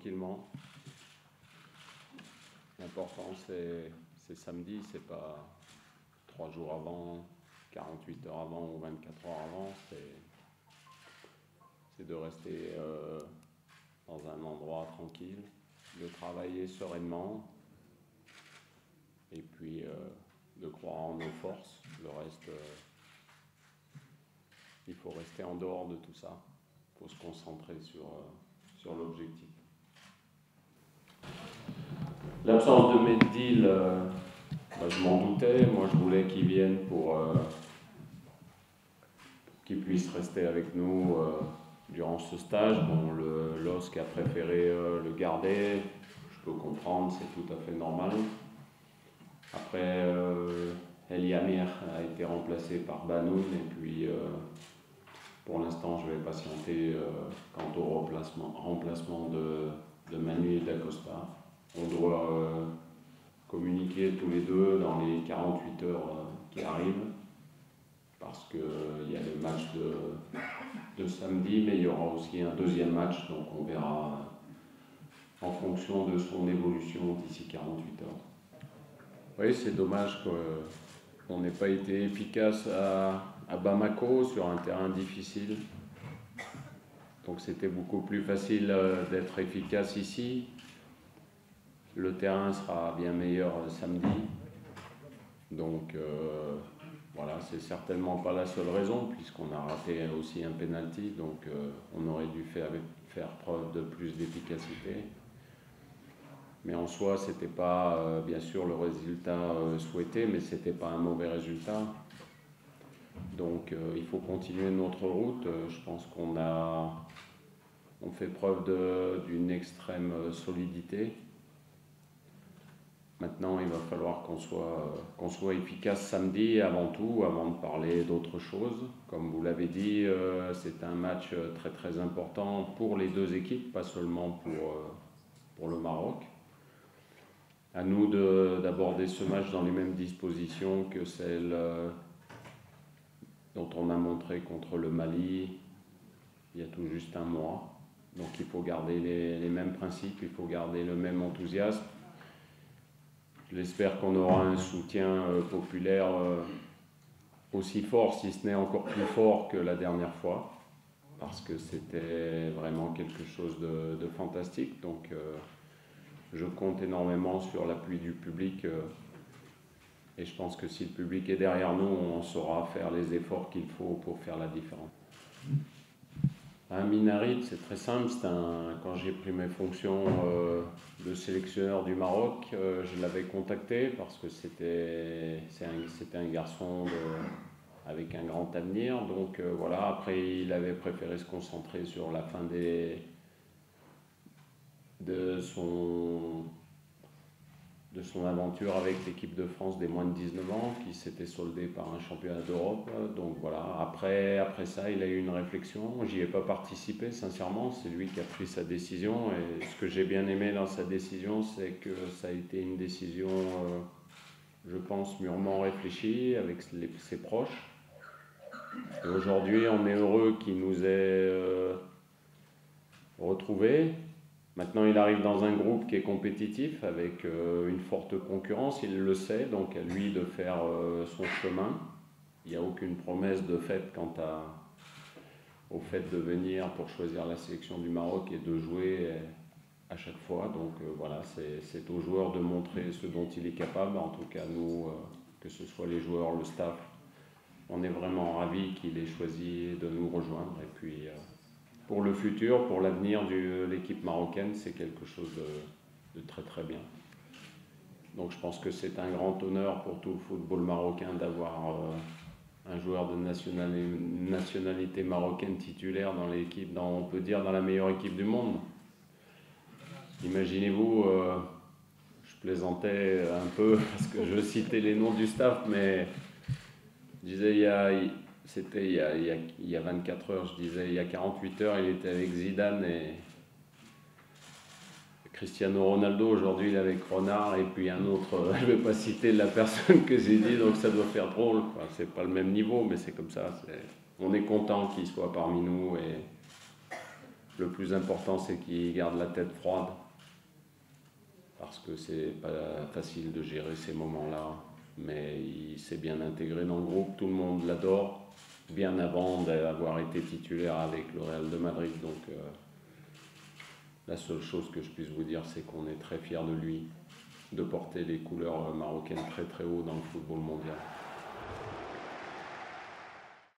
tranquillement. L'important c'est samedi, c'est pas 3 jours avant, 48 heures avant ou 24 heures avant, c'est de rester dans un endroit tranquille, de travailler sereinement et puis de croire en nos forces. Le reste, il faut rester en dehors de tout ça, il faut se concentrer sur l'objectif. L'absence de Meddil, je m'en doutais. Moi, je voulais qu'il vienne pour qu'il puisse rester avec nous durant ce stage. Bon, le LOSC a préféré le garder. Je peux comprendre, c'est tout à fait normal. Après, El Yamir a été remplacé par Banoun. Et puis, pour l'instant, je vais patienter quant au remplacement de Manu et d'Acosta. On doit communiquer tous les deux dans les 48 heures qui arrivent, parce qu'il y a le match de samedi, mais il y aura aussi un deuxième match, donc on verra en fonction de son évolution d'ici 48 heures. Oui, c'est dommage qu'on n'ait pas été efficace à Bamako, sur un terrain difficile. Donc c'était beaucoup plus facile d'être efficace ici. Le terrain sera bien meilleur samedi. Donc voilà, c'est certainement pas la seule raison, puisqu'on a raté aussi un penalty, donc on aurait dû faire preuve de plus d'efficacité. Mais en soi, c'était pas bien sûr le résultat souhaité, mais c'était pas un mauvais résultat. Donc il faut continuer notre route. Je pense qu'on fait preuve d'une extrême solidité. Maintenant, il va falloir qu'on soit efficace samedi avant tout, avant de parler d'autre chose. Comme vous l'avez dit, c'est un match très très important pour les deux équipes, pas seulement pour le Maroc. À nous d'aborder ce match dans les mêmes dispositions que celles dont on a montré contre le Mali il y a tout juste un mois. Donc il faut garder les mêmes principes, il faut garder le même enthousiasme. J'espère qu'on aura un soutien populaire aussi fort, si ce n'est encore plus fort que la dernière fois, parce que c'était vraiment quelque chose de fantastique. Donc je compte énormément sur l'appui du public et je pense que si le public est derrière nous, on saura faire les efforts qu'il faut pour faire la différence. Un Minarit, c'est très simple. Quand j'ai pris mes fonctions de sélectionneur du Maroc, je l'avais contacté parce que c'était un garçon avec un grand avenir. Donc voilà, après il avait préféré se concentrer sur la fin de son aventure avec l'équipe de France des moins de 19 ans qui s'était soldée par un championnat d'Europe. Donc voilà, après ça il a eu une réflexion. J'y ai pas participé sincèrement, c'est lui qui a pris sa décision, et ce que j'ai bien aimé dans sa décision, c'est que ça a été une décision je pense mûrement réfléchie avec ses proches. Et aujourd'hui on est heureux qu'il nous ait retrouvés. Maintenant, il arrive dans un groupe qui est compétitif, avec une forte concurrence, il le sait, donc à lui de faire son chemin. Il n'y a aucune promesse de fait quant au fait de venir pour choisir la sélection du Maroc et de jouer à chaque fois. Donc voilà, c'est aux joueurs de montrer ce dont il est capable. En tout cas, nous, que ce soit les joueurs, le staff, on est vraiment ravis qu'il ait choisi de nous rejoindre. Et puis pour le futur, pour l'avenir de l'équipe marocaine, c'est quelque chose de très très bien. Donc je pense que c'est un grand honneur pour tout le football marocain d'avoir un joueur de nationalité marocaine titulaire dans l'équipe, on peut dire dans la meilleure équipe du monde. Imaginez-vous, je plaisantais un peu parce que je citais les noms du staff, mais je disais c'était il y a 24 heures, je disais il y a 48 heures, il était avec Zidane et Cristiano Ronaldo. Aujourd'hui, il est avec Renard et puis un autre, je ne vais pas citer la personne que j'ai dit, donc ça doit faire drôle. Enfin, c'est pas le même niveau, mais c'est comme ça. On est content qu'il soit parmi nous Le plus important, c'est qu'il garde la tête froide, parce que c'est pas facile de gérer ces moments-là. Mais il s'est bien intégré dans le groupe, tout le monde l'adore, bien avant d'avoir été titulaire avec le Real de Madrid. Donc la seule chose que je puisse vous dire, c'est qu'on est très fiers de lui, de porter les couleurs marocaines très très haut dans le football mondial.